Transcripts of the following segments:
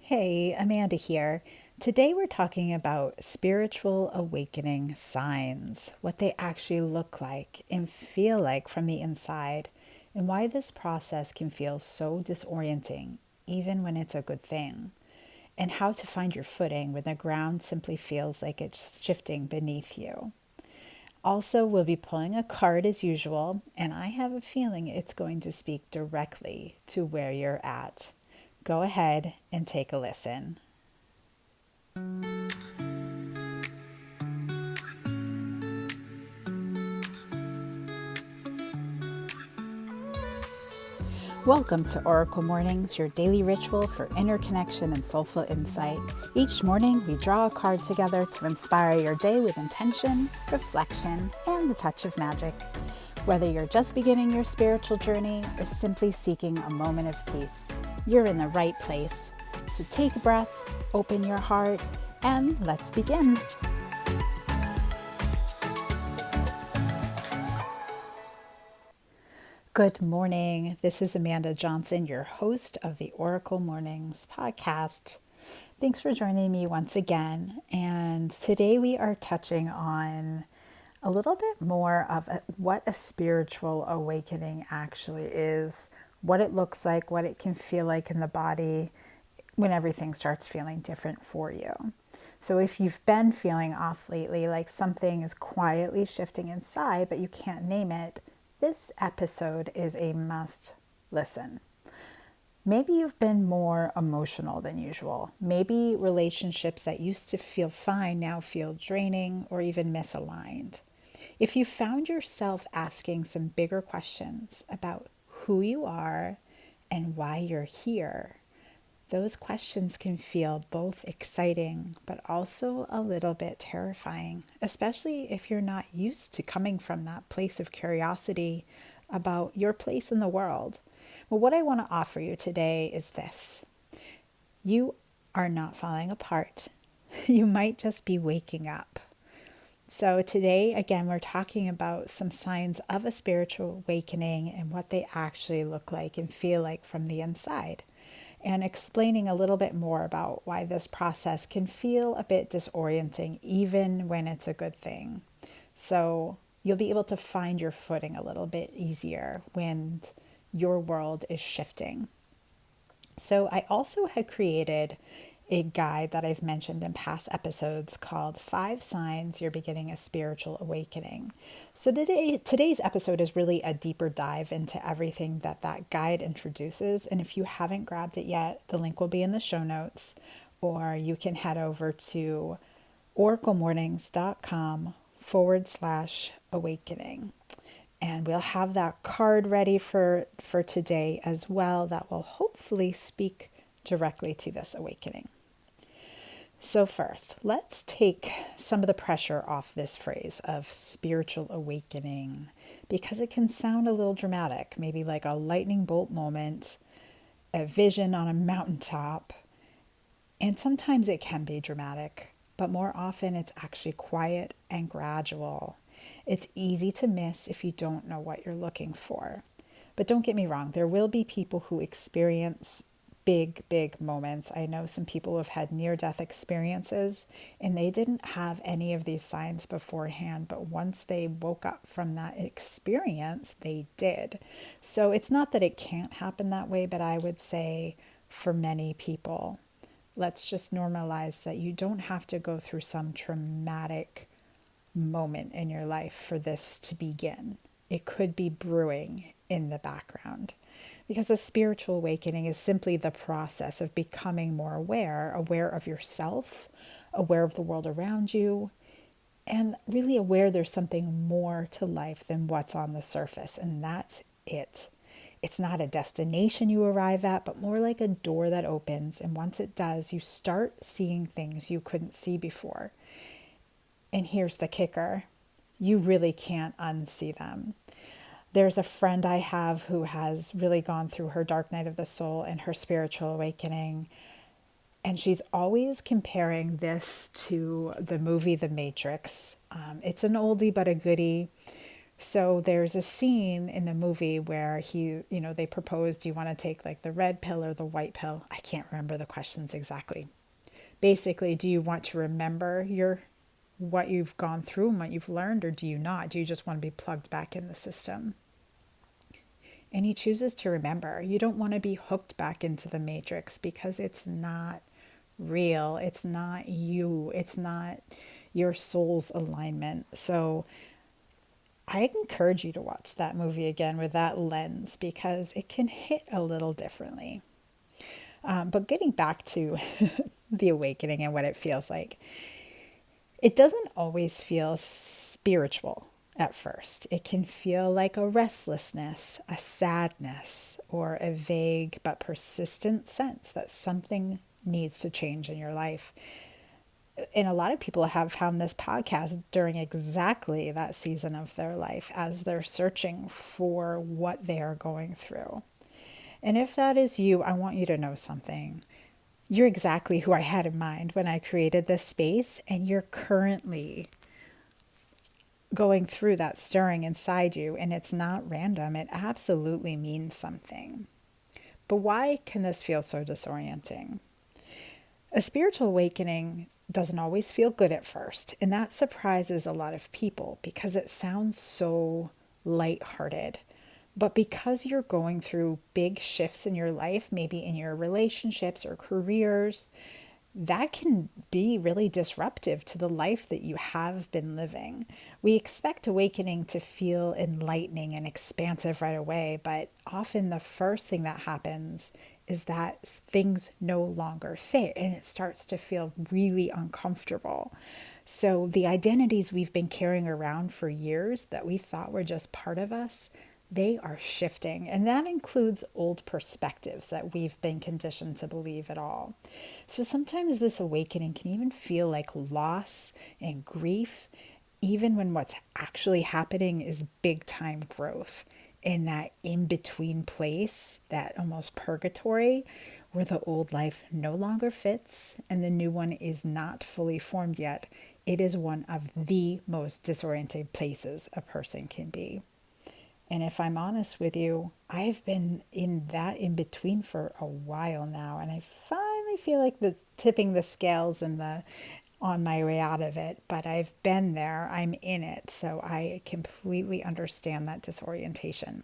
Hey, Amanda here. Today we're talking about spiritual awakening signs, what they actually look like and feel like from the inside, and why this process can feel so disorienting, even when it's a good thing, and how to find your footing when the ground simply feels like it's shifting beneath you. Also, we'll be pulling a card as usual, and I have a feeling it's going to speak directly to where you're at. Go ahead and take a listen. Welcome to Oracle Mornings, your daily ritual for inner connection and soulful insight. Each morning, we draw a card together to inspire your day with intention, reflection, and a touch of magic. Whether you're just beginning your spiritual journey or simply seeking a moment of peace, you're in the right place. So take a breath, open your heart, and let's begin. Good morning. This is Amanda Johnson, your host of the Oracle Mornings podcast. Thanks for joining me once again. And today we are touching on a little bit more of what a spiritual awakening actually is, what it looks like, what it can feel like in the body when everything starts feeling different for you. So if you've been feeling off lately, like something is quietly shifting inside, but you can't name it, this episode is a must listen. Maybe you've been more emotional than usual. Maybe relationships that used to feel fine now feel draining or even misaligned. If you found yourself asking some bigger questions about who you are and why you're here, those questions can feel both exciting but also a little bit terrifying, especially if you're not used to coming from that place of curiosity about your place in the world. Well, what I want to offer you today is this. You are not falling apart. You might just be waking up. So today, again, we're talking about some signs of a spiritual awakening and what they actually look like and feel like from the inside, and explaining a little bit more about why this process can feel a bit disorienting even when it's a good thing. So you'll be able to find your footing a little bit easier when your world is shifting. So I also had created a guide that I've mentioned in past episodes called 5 Signs You're Beginning a Spiritual Awakening. So today's episode is really a deeper dive into everything that guide introduces. And if you haven't grabbed it yet, the link will be in the show notes, or you can head over to oraclemornings.com/awakening. And we'll have that card ready for today as well that will hopefully speak directly to this awakening. So first, let's take some of the pressure off this phrase of spiritual awakening, because it can sound a little dramatic, maybe like a lightning bolt moment, a vision on a mountaintop. And sometimes it can be dramatic, but more often it's actually quiet and gradual. It's easy to miss if you don't know what you're looking for. But don't get me wrong, there will be people who experience big moments. I know some people who have had near-death experiences and they didn't have any of these signs beforehand, but once they woke up from that experience, they did. So it's not that it can't happen that way, but I would say for many people, let's just normalize that you don't have to go through some traumatic moment in your life for this to begin. It could be brewing in the background. Because a spiritual awakening is simply the process of becoming more aware of yourself, aware of the world around you, and really aware there's something more to life than what's on the surface. And that's it. It's not a destination you arrive at, but more like a door that opens. And once it does, you start seeing things you couldn't see before. And here's the kicker. You really can't unsee them. There's a friend I have who has really gone through her dark night of the soul and her spiritual awakening. And she's always comparing this to the movie The Matrix. It's an oldie but a goodie. So there's a scene in the movie where they propose, do you want to take like the red pill or the white pill? I can't remember the questions exactly. Basically, do you want to remember what you've gone through and what you've learned, or do you not? Do you just want to be plugged back in the system? And he chooses to remember. You don't want to be hooked back into the matrix because it's not real. It's not you. It's not your soul's alignment. So I encourage you to watch that movie again with that lens because it can hit a little differently. But getting back to the awakening and what it feels like, it doesn't always feel spiritual at first. It can feel like a restlessness, a sadness, or a vague but persistent sense that something needs to change in your life. And a lot of people have found this podcast during exactly that season of their life as they're searching for what they are going through. And if that is you, I want you to know something. You're exactly who I had in mind when I created this space, and you're currently going through that stirring inside you, and it's not random. It absolutely means something. But why can this feel so disorienting? A spiritual awakening doesn't always feel good at first, and that surprises a lot of people because it sounds so lighthearted. But because you're going through big shifts in your life, maybe in your relationships or careers, that can be really disruptive to the life that you have been living. We expect awakening to feel enlightening and expansive right away, but often the first thing that happens is that things no longer fit and it starts to feel really uncomfortable. So the identities we've been carrying around for years that we thought were just part of us, they are shifting. And that includes old perspectives that we've been conditioned to believe at all. So sometimes this awakening can even feel like loss and grief, even when what's actually happening is big time growth in that in between place, that almost purgatory, where the old life no longer fits and the new one is not fully formed yet. It is one of the most disorienting places a person can be. And if I'm honest with you, I've been in that in between for a while now, and I finally feel like the tipping the scales and the on my way out of it, but I've been there, I'm in it, so I completely understand that disorientation.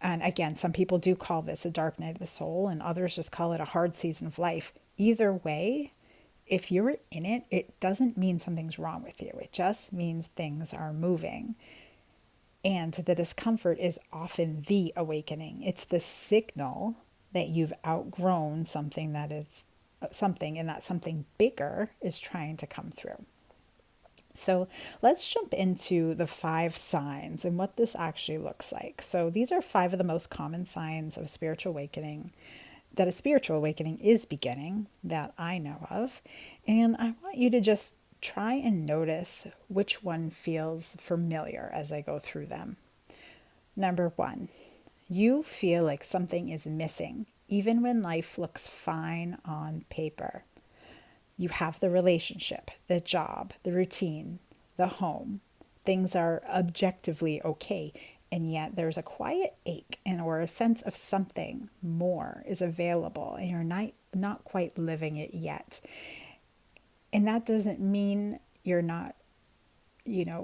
And again, some people do call this a dark night of the soul, and others just call it a hard season of life. Either way, if you're in it, it doesn't mean something's wrong with you. It just means things are moving. And the discomfort is often the awakening. It's the signal that you've outgrown something that is something, and that something bigger is trying to come through. So let's jump into the 5 signs and what this actually looks like. So these are 5 of the most common signs of spiritual awakening, that a spiritual awakening is beginning, that I know of. And I want you to just try and notice which one feels familiar as I go through them. Number 1, you feel like something is missing, even when life looks fine on paper. You have the relationship, the job, the routine, the home. Things are objectively okay, and yet there's a quiet ache or a sense of something more is available, and you're not quite living it yet. And that doesn't mean you're not,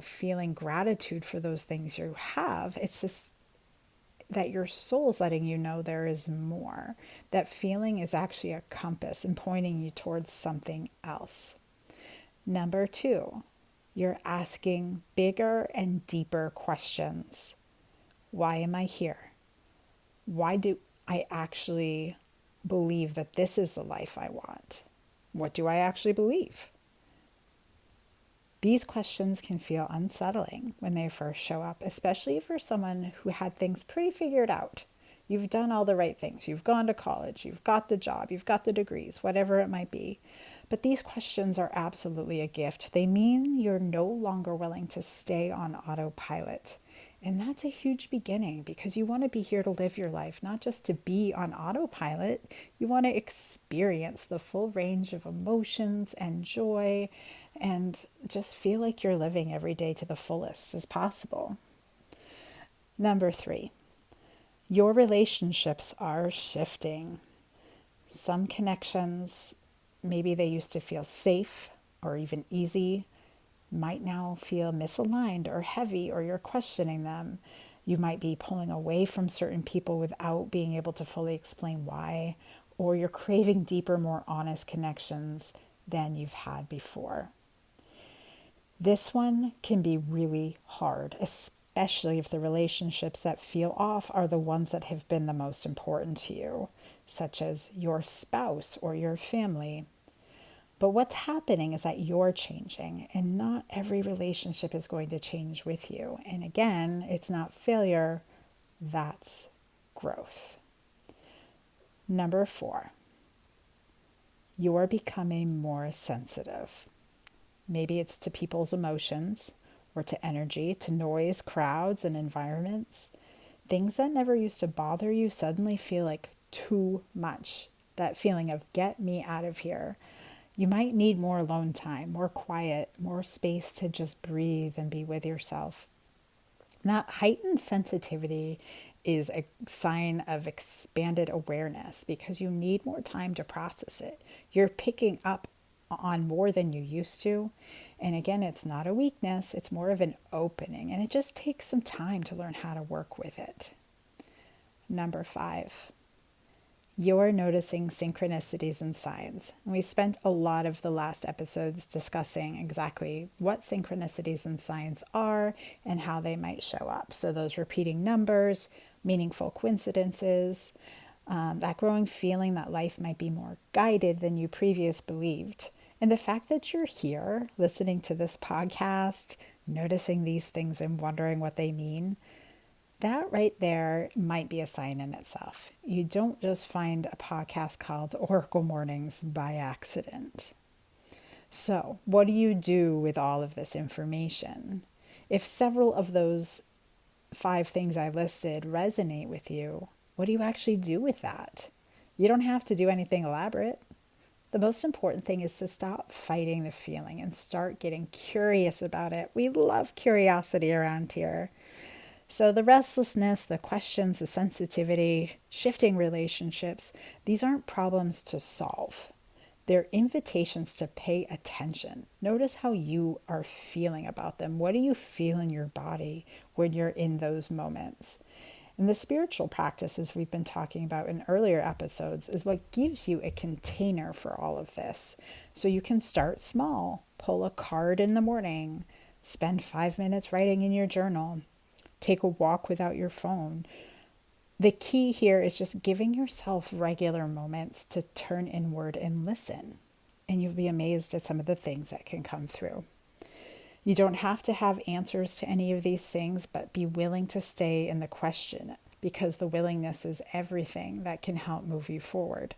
feeling gratitude for those things you have. It's just that your soul's letting you know there is more. That feeling is actually a compass and pointing you towards something else. Number 2, you're asking bigger and deeper questions. Why am I here? Why do I actually believe that this is the life I want? What do I actually believe? These questions can feel unsettling when they first show up, especially for someone who had things pretty figured out. You've done all the right things. You've gone to college. You've got the job. You've got the degrees, whatever it might be. But these questions are absolutely a gift. They mean you're no longer willing to stay on autopilot. And that's a huge beginning because you want to be here to live your life, not just to be on autopilot. You want to experience the full range of emotions and joy and just feel like you're living every day to the fullest as possible. Number 3, your relationships are shifting. Some connections, maybe they used to feel safe or even easy, might now feel misaligned or heavy, or you're questioning them. You might be pulling away from certain people without being able to fully explain why, or you're craving deeper, more honest connections than you've had before. This one can be really hard, especially if the relationships that feel off are the ones that have been the most important to you, such as your spouse or your family. But what's happening is that you're changing, and not every relationship is going to change with you. And again, it's not failure, that's growth. Number 4, you're becoming more sensitive. Maybe it's to people's emotions or to energy, to noise, crowds, and environments. Things that never used to bother you suddenly feel like too much. That feeling of get me out of here. You might need more alone time, more quiet, more space to just breathe and be with yourself. That heightened sensitivity is a sign of expanded awareness because you need more time to process it. You're picking up on more than you used to. And again, it's not a weakness, it's more of an opening. And it just takes some time to learn how to work with it. Number 5, you're noticing synchronicities and signs. And we spent a lot of the last episodes discussing exactly what synchronicities and signs are and how they might show up. So those repeating numbers, meaningful coincidences, that growing feeling that life might be more guided than you previously believed. And the fact that you're here listening to this podcast, noticing these things and wondering what they mean, that right there might be a sign in itself. You don't just find a podcast called Oracle Mornings by accident. So, what do you do with all of this information? If several of those 5 things I listed resonate with you, what do you actually do with that? You don't have to do anything elaborate. The most important thing is to stop fighting the feeling and start getting curious about it. We love curiosity around here. So the restlessness, the questions, the sensitivity, shifting relationships, these aren't problems to solve. They're invitations to pay attention. Notice how you are feeling about them. What do you feel in your body when you're in those moments? And the spiritual practices we've been talking about in earlier episodes is what gives you a container for all of this. So you can start small, pull a card in the morning, spend 5 minutes writing in your journal, take a walk without your phone. The key here is just giving yourself regular moments to turn inward and listen. And you'll be amazed at some of the things that can come through. You don't have to have answers to any of these things, but be willing to stay in the question, because the willingness is everything that can help move you forward.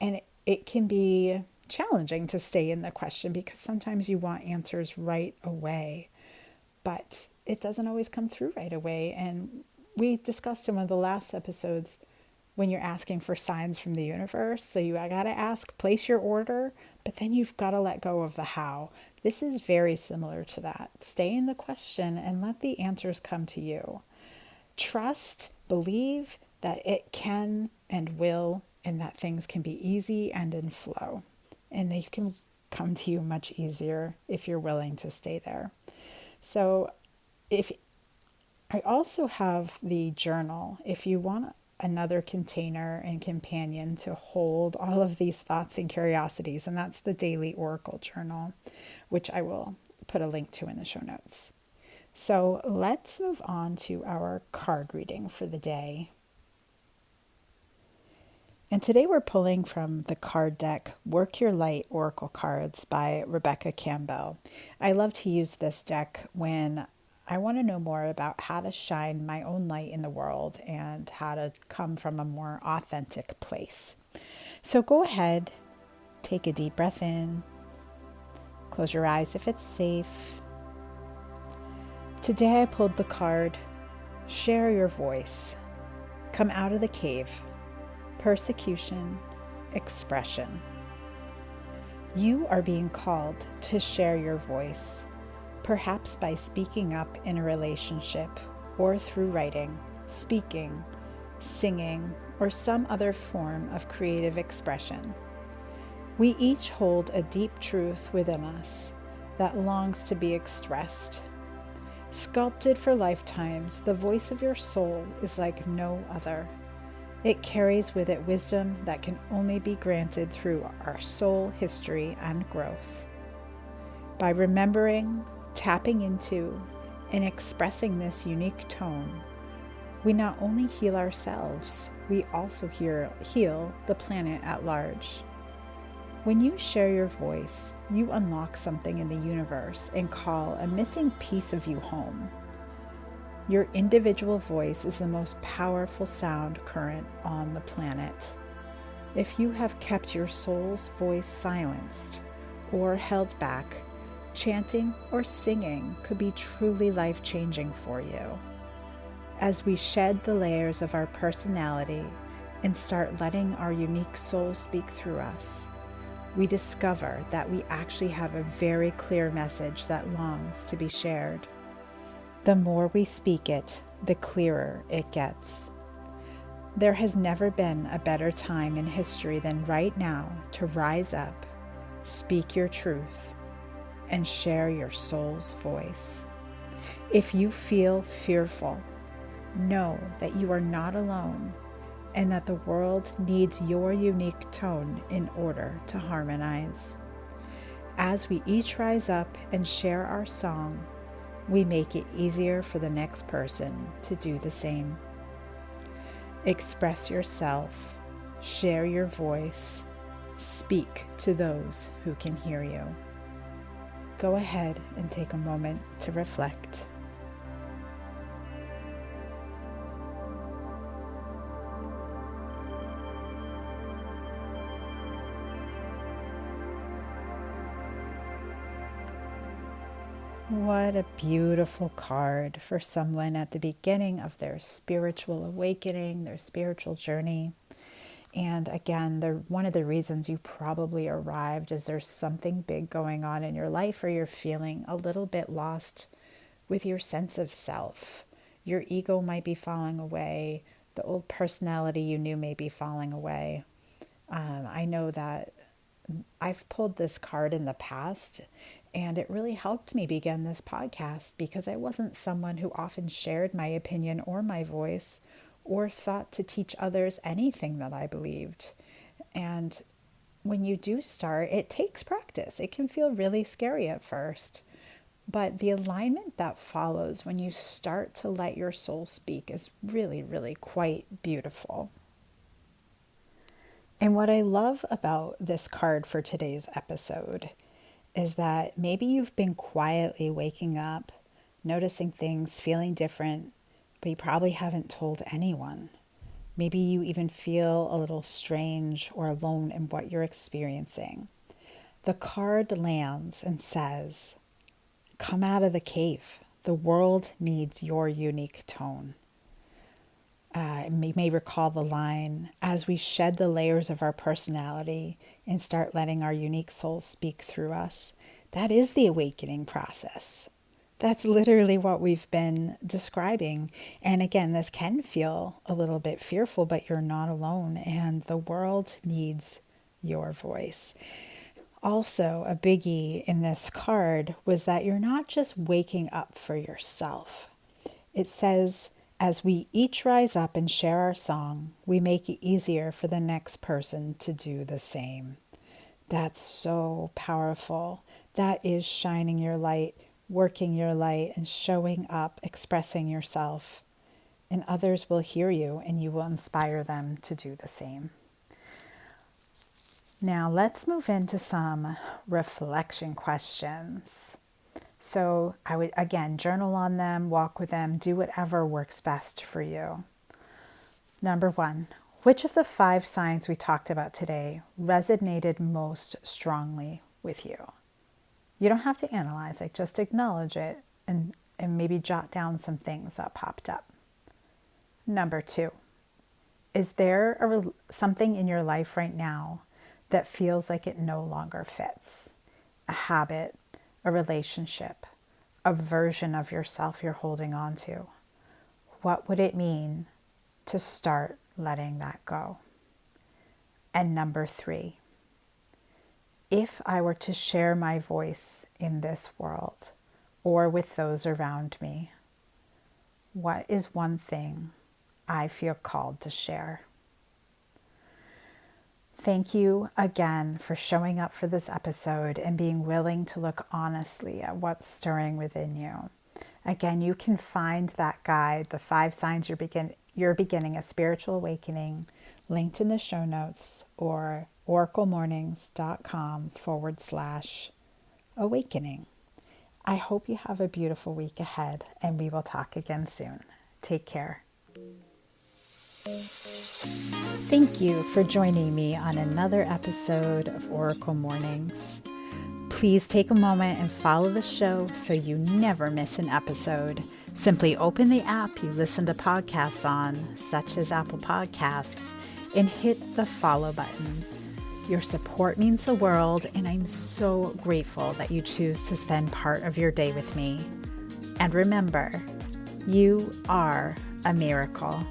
And it can be challenging to stay in the question because sometimes you want answers right away, but it doesn't always come through right away. And we discussed in one of the last episodes when you're asking for signs from the universe. So I got to ask, place your order, but then you've got to let go of the how. This is very similar to that. Stay in the question and let the answers come to you. Trust, believe that it can and will, and that things can be easy and in flow. And they can come to you much easier if you're willing to stay there. So if I also have the journal, if you want another container and companion to hold all of these thoughts and curiosities, and that's the Daily Oracle Journal, which I will put a link to in the show notes. So let's move on to our card reading for the day. And today we're pulling from the card deck Work Your Light Oracle Cards by Rebecca Campbell. I love to use this deck when I want to know more about how to shine my own light in the world and how to come from a more authentic place. So go ahead, take a deep breath in, close your eyes if it's safe. Today I pulled the card, Share Your Voice. Come out of the cave. Persecution, expression. You are being called to share your voice. Perhaps by speaking up in a relationship or through writing, speaking, singing, or some other form of creative expression. We each hold a deep truth within us that longs to be expressed. Sculpted for lifetimes, the voice of your soul is like no other. It carries with it wisdom that can only be granted through our soul history and growth. By remembering, tapping into, and expressing this unique tone, we not only heal ourselves, we also heal the planet at large. When you share your voice, you unlock something in the universe and call a missing piece of you home. Your individual voice is the most powerful sound current on the planet. If you have kept your soul's voice silenced or held back, chanting or singing could be truly life-changing for you. As we shed the layers of our personality and start letting our unique soul speak through us, we discover that we actually have a very clear message that longs to be shared. The more we speak it, the clearer it gets. There has never been a better time in history than right now to rise up, speak your truth, and share your soul's voice. If you feel fearful, know that you are not alone and that the world needs your unique tone in order to harmonize. As we each rise up and share our song, we make it easier for the next person to do the same. Express yourself, share your voice, speak to those who can hear you. Go ahead and take a moment to reflect. What a beautiful card for someone at the beginning of their spiritual awakening, their spiritual journey. And again, one of the reasons you probably arrived is there's something big going on in your life, or you're feeling a little bit lost with your sense of self. Your ego might be falling away. The old personality you knew may be falling away. I know that I've pulled this card in the past, and it really helped me begin this podcast because I wasn't someone who often shared my opinion or my voice or thought to teach others anything that I believed. And when you do start, it takes practice. It can feel really scary at first, but the alignment that follows when you start to let your soul speak is really, really quite beautiful. And what I love about this card for today's episode is that maybe you've been quietly waking up, noticing things, feeling different, but you probably haven't told anyone. Maybe you even feel a little strange or alone in what you're experiencing. The card lands and says, "Come out of the cave. The world needs your unique tone." You may recall the line, as we shed the layers of our personality and start letting our unique soul speak through us. That is the awakening process. That's literally what we've been describing. And again, this can feel a little bit fearful, but you're not alone, and the world needs your voice. Also, a biggie in this card was that you're not just waking up for yourself. It says, as we each rise up and share our song, we make it easier for the next person to do the same. That's so powerful. That is shining your light, working your light, and showing up, expressing yourself. And others will hear you, and you will inspire them to do the same. Now let's move into some reflection questions. So I would, again, journal on them, walk with them, do whatever works best for you. Number 1, which of the 5 signs we talked about today resonated most strongly with you? You don't have to analyze it, just acknowledge it and maybe jot down some things that popped up. Number 2, is there something in your life right now that feels like it no longer fits? A habit, a relationship, a version of yourself you're holding on to, what would it mean to start letting that go? And number 3, if I were to share my voice in this world or with those around me, what is one thing I feel called to share? Thank you again for showing up for this episode and being willing to look honestly at what's stirring within you. Again, you can find that guide, The 5 Signs You're Beginning a Spiritual Awakening, linked in the show notes or oraclemornings.com/awakening. I hope you have a beautiful week ahead, and we will talk again soon. Take care. Thank you for joining me on another episode of Oracle Mornings. Please take a moment and follow the show so you never miss an episode. Simply open the app you listen to podcasts on, such as Apple Podcasts, and hit the follow button. Your support means the world, and I'm so grateful that you choose to spend part of your day with me. And remember, you are a miracle.